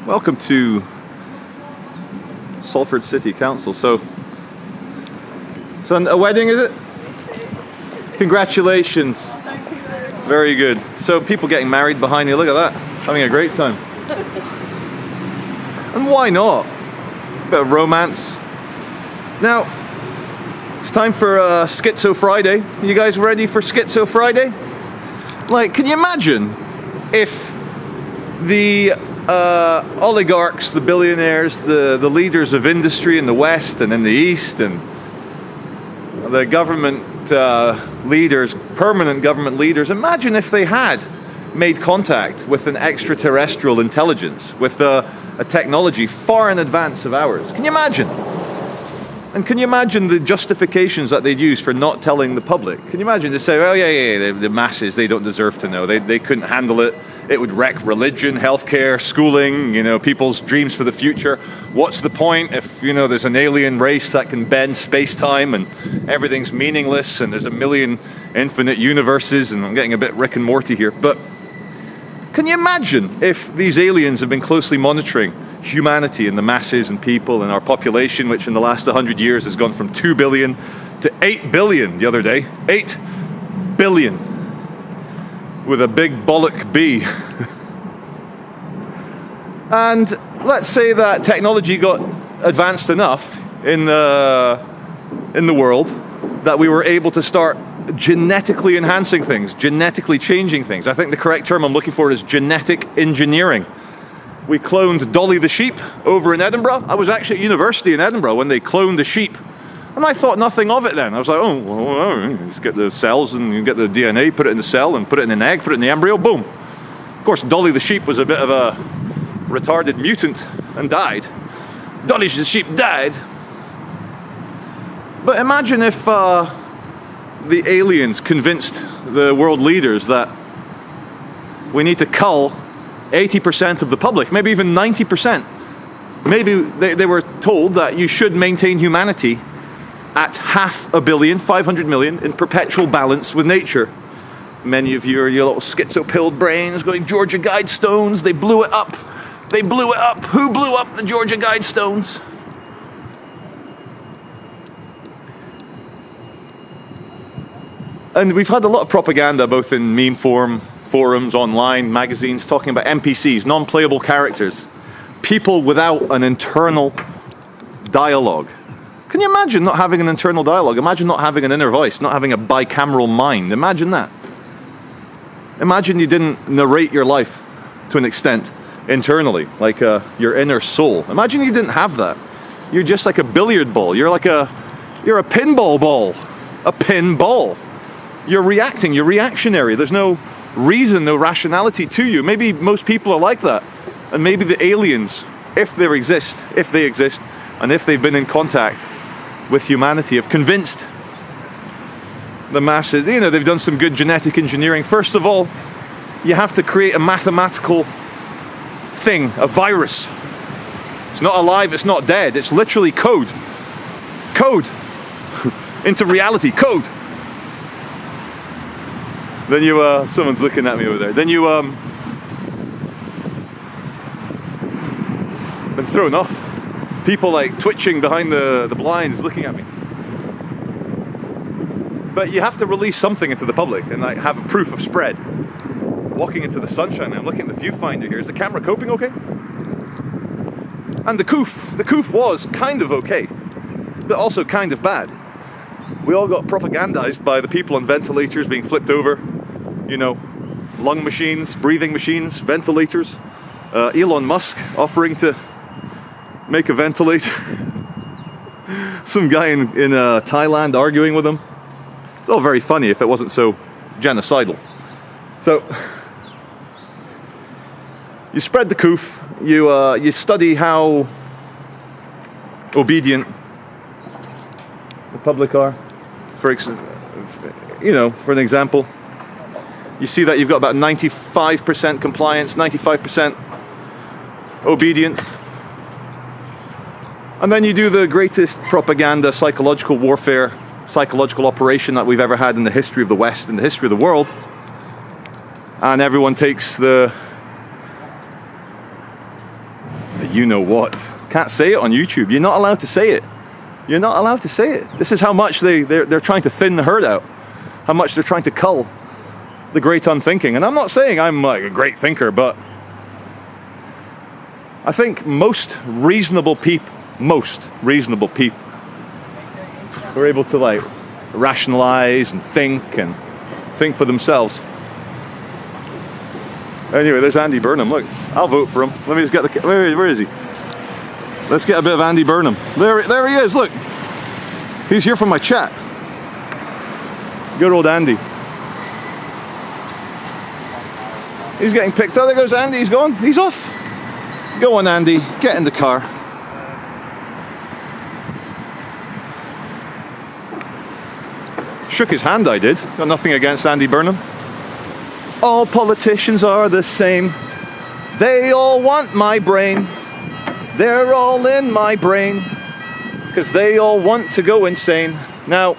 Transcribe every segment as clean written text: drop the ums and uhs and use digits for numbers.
Welcome to Salford City Council. So a wedding, is it? Congratulations. Very good. So people getting married behind you, look at that. Having a great time. And why not? Bit of romance. Now, it's time for Schizo Friday. You guys ready for Schizo Friday? Like, can you imagine if the oligarchs, the billionaires, the leaders of industry in the West and in the East, and the government leaders, permanent government leaders, imagine if they had made contact with an extraterrestrial intelligence, with a technology far in advance of ours. Can you imagine? And can you imagine the justifications that they'd use for not telling the public? Can you imagine? They say, oh yeah, the masses, they don't deserve to know. They couldn't handle it. It would wreck religion, healthcare, schooling, people's dreams for the future. What's the point if, there's an alien race that can bend space-time and everything's meaningless and there's a million infinite universes, and I'm getting a bit Rick and Morty here. But can you imagine if these aliens have been closely monitoring humanity and the masses and people and our population, which in the last 100 years has gone from 2 billion to 8 billion the other day. 8 billion. With a big bollock B. And let's say that technology got advanced enough in the world that we were able to start genetically enhancing things, genetically changing things. I think the correct term I'm looking for is genetic engineering. We cloned Dolly the sheep over in Edinburgh. I was actually at university in Edinburgh when they cloned the sheep. And I thought nothing of it then. I was like, you just get the cells and you get the DNA, put it in the cell and put it in an egg, put it in the embryo, boom. Of course, Dolly the sheep was a bit of a retarded mutant and died. Dolly the sheep died. But imagine if the aliens convinced the world leaders that we need to cull 80% of the public, maybe even 90%. Maybe they were told that you should maintain humanity at 500 million, 500 million in perpetual balance with nature. Many of you are your little schizo-pilled brains going, Georgia Guidestones, they blew it up. They blew it up. Who blew up the Georgia Guidestones? And we've had a lot of propaganda, both in meme form, forums, online, magazines, talking about NPCs, non-playable characters, people without an internal dialogue. Can you imagine not having an internal dialogue? Imagine not having an inner voice, not having a bicameral mind. Imagine that. Imagine you didn't narrate your life to an extent internally, like your inner soul. Imagine you didn't have that. You're just like a billiard ball. You're a pinball ball. A pinball. You're reacting. You're reactionary. There's no reason, no rationality to you. Maybe most people are like that. And maybe the aliens, if they exist, and if they've been in contact with humanity, have convinced the masses, they've done some good genetic engineering. First of all, you have to create a mathematical thing, a virus. It's not alive, it's not dead, it's literally code. Code into reality, code. Then someone's looking at me over there. Then been thrown off. People like twitching behind the blinds looking at me. But you have to release something into the public and like have a proof of spread. Walking into the sunshine, I'm looking at the viewfinder here. Is the camera coping okay? And the coof was kind of okay, but also kind of bad. We all got propagandized by the people on ventilators being flipped over. Lung machines, breathing machines, ventilators. Elon Musk offering to make a ventilator. Some guy in Thailand arguing with him. It's all very funny if it wasn't so genocidal. So, you spread the coof, you study how obedient the public are. For an example, you see that you've got about 95% compliance, 95% obedience. And then you do the greatest propaganda, psychological warfare, psychological operation that we've ever had in the history of the West, in the history of the world. And everyone takes the You know what? Can't say it on YouTube. You're not allowed to say it. You're not allowed to say it. This is how much they're trying to thin the herd out. How much they're trying to cull the great unthinking. And I'm not saying I'm like a great thinker, but I think most reasonable people are able to like rationalize and think for themselves. Anyway, there's Andy Burnham. Look, I'll vote for him. Let me just get the... Where is he? Let's get a bit of Andy Burnham. There he is, look. He's here for my chat. Good old Andy. He's getting picked up. There goes Andy. He's gone. He's off. Go on, Andy. Get in the car. Shook his hand, I did. Got nothing against Andy Burnham. All politicians are the same. They all want my brain. They're all in my brain. Because they all want to go insane. Now,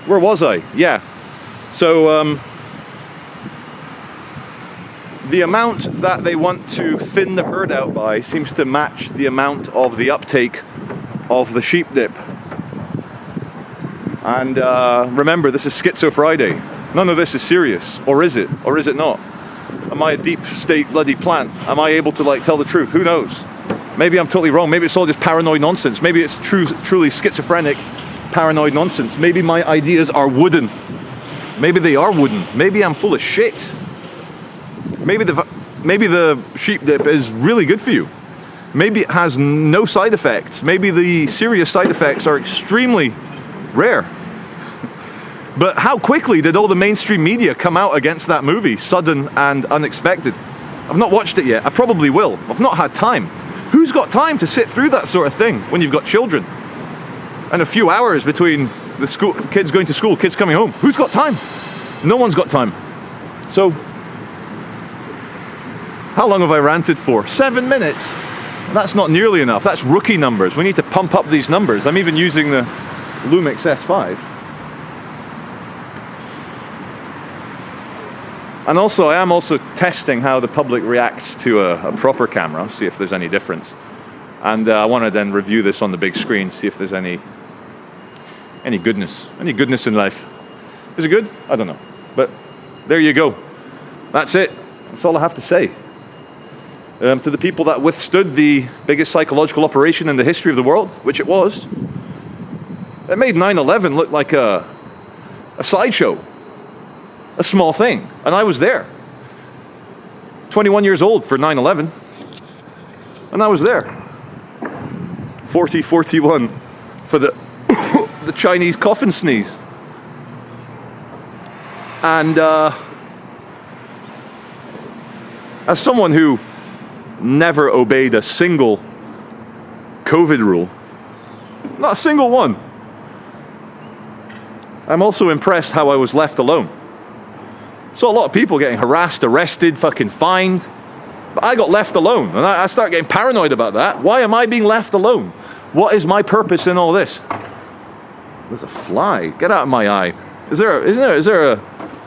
where was I? Yeah. So, the amount that they want to thin the herd out by seems to match the amount of the uptake of the sheep dip. And remember, this is Schizo Friday. None of this is serious. Or is it? Or is it not? Am I a deep state bloody plant? Am I able to like tell the truth? Who knows? Maybe I'm totally wrong. Maybe it's all just paranoid nonsense. Maybe it's truly schizophrenic paranoid nonsense. Maybe my ideas are wooden. Maybe they are wooden. Maybe I'm full of shit. Maybe the sheep dip is really good for you. Maybe it has no side effects. Maybe the serious side effects are extremely rare. But how quickly did all the mainstream media come out against that movie, sudden and unexpected? I've not watched it yet. I probably will. I've not had time. Who's got time to sit through that sort of thing when you've got children? And a few hours between the kids going to school, kids coming home. Who's got time? No one's got time. So, how long have I ranted for? 7 minutes. That's not nearly enough. That's rookie numbers. We need to pump up these numbers. I'm even using the Lumix S5. And also, I am also testing how the public reacts to a proper camera, see if there's any difference. And I want to then review this on the big screen, see if there's any goodness in life. Is it good? I don't know. But there you go. That's it. That's all I have to say. To the people that withstood the biggest psychological operation in the history of the world, which it was, it made 9/11 look like a sideshow. A small thing. And I was there. 21 years old for 9/11. And I was there. 41 for the the Chinese coffin sneeze. And as someone who never obeyed a single COVID rule, not a single one, I'm also impressed how I was left alone. Saw a lot of people getting harassed, arrested, fucking fined. But I got left alone, and I start getting paranoid about that. Why am I being left alone? What is my purpose in all this? There's a fly. Get out of my eye. Is there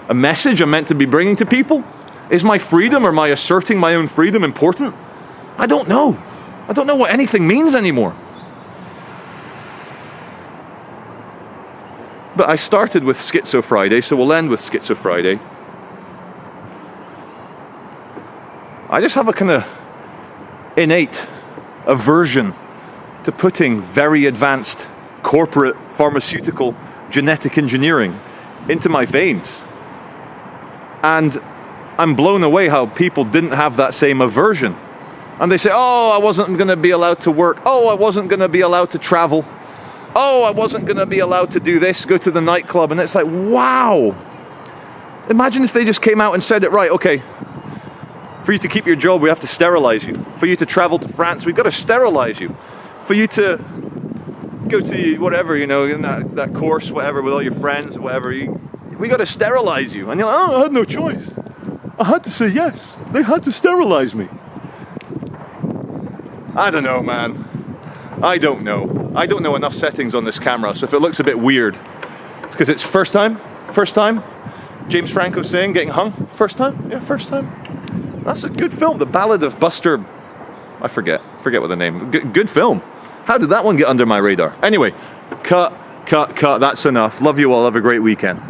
a message I'm meant to be bringing to people? Is my freedom or my asserting my own freedom important? I don't know. I don't know what anything means anymore. But I started with Schizo Friday, so we'll end with Schizo Friday. I just have a kind of innate aversion to putting very advanced corporate pharmaceutical genetic engineering into my veins. And I'm blown away how people didn't have that same aversion. And they say, oh, I wasn't going to be allowed to work. Oh, I wasn't going to be allowed to travel. Oh, I wasn't going to be allowed to do this, go to the nightclub. And it's like, wow. Imagine if they just came out and said it, right, okay, for you to keep your job, we have to sterilize you. For you to travel to France, we've got to sterilize you. For you to go to whatever, in that course, whatever, with all your friends, whatever, we got to sterilize you. And you're like, oh, I had no choice. I had to say yes. They had to sterilize me. I don't know, man. I don't know. I don't know enough settings on this camera, so if it looks a bit weird, it's because it's first time. James Franco saying, getting hung. First time? Yeah, first time. That's a good film. The Ballad of Buster I forget what the name. Good film. How did that one get under my radar? Anyway, cut. That's enough. Love you all. Have a great weekend.